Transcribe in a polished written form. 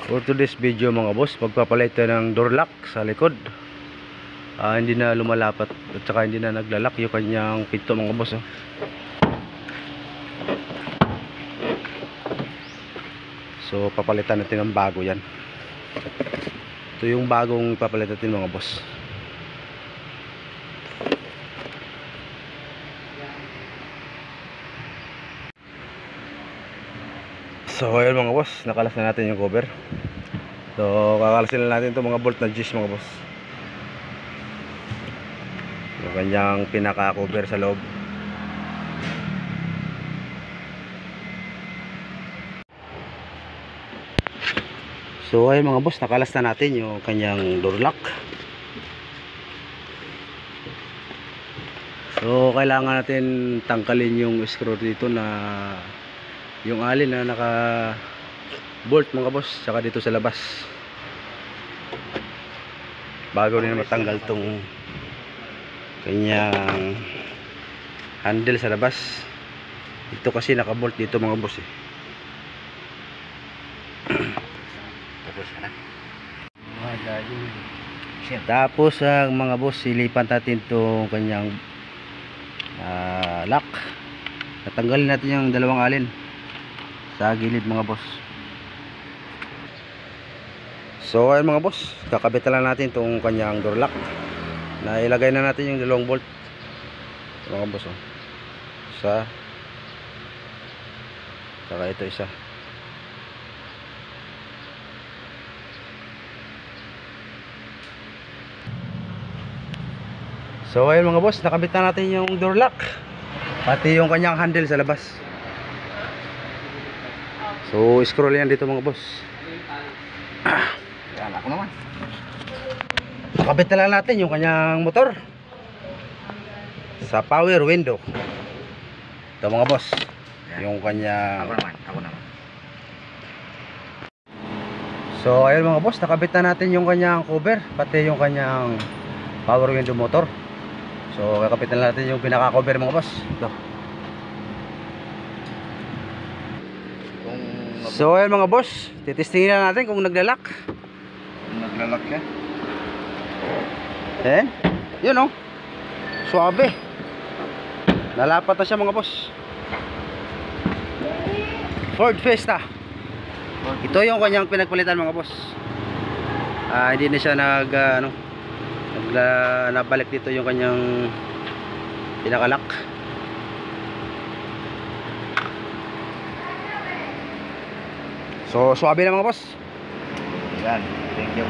For today's video mga boss, magpapalit tayo ng door lock sa likod. Hindi na lumalapat at saka hindi na naglalak yung kanyang pinto mga boss. So papalitan natin ng bago yan. Ito yung bagong ipapalitan natin mga boss. So ayun mga boss, nakalas na natin yung cover. So kakalasin na natin itong mga bolt na G's mga boss. Yung kanyang pinaka cover sa loob. So ayun mga boss, nakalas na natin yung kanyang door lock. So kailangan natin tanggalin yung screw dito na yung alin na naka bolt mga boss, saka dito sa labas bago nila matanggal tong kanyang handle sa labas. Ito kasi naka bolt dito mga boss Tapos ang mga boss, ilipat natin tong kanyang lock. Tatanggalin natin yung dalawang alin sa gilid mga boss. So ayun mga boss, kakabit na lang natin itong kanyang door lock. Na ilagay na natin yung dalawang bolt mga boss Isa, saka ito isa. So ayun mga boss, nakabit na natin yung door lock, pati yung kanyang handle sa labas. So scroll yan dito mga boss. Yan ako naman. Nakabit na lang natin yung kanyang motor sa power window. Ito mga boss, yung kanyang ako naman. So ayun mga boss, nakabit na natin yung kanyang cover, pati yung kanyang power window motor. So kakabit na natin yung pinaka cover mga boss. Ito. So ayun mga boss, titestingin na natin kung naglalak. Kung naglalak yan. Yun suabe. Nalapat na siya mga boss. Ford Fiesta. Ito yung kanyang pinagpalitan mga boss. Hindi na siya nabalik dito yung kanyang pinakalak. So suabe na mga boss. Yan, thank you.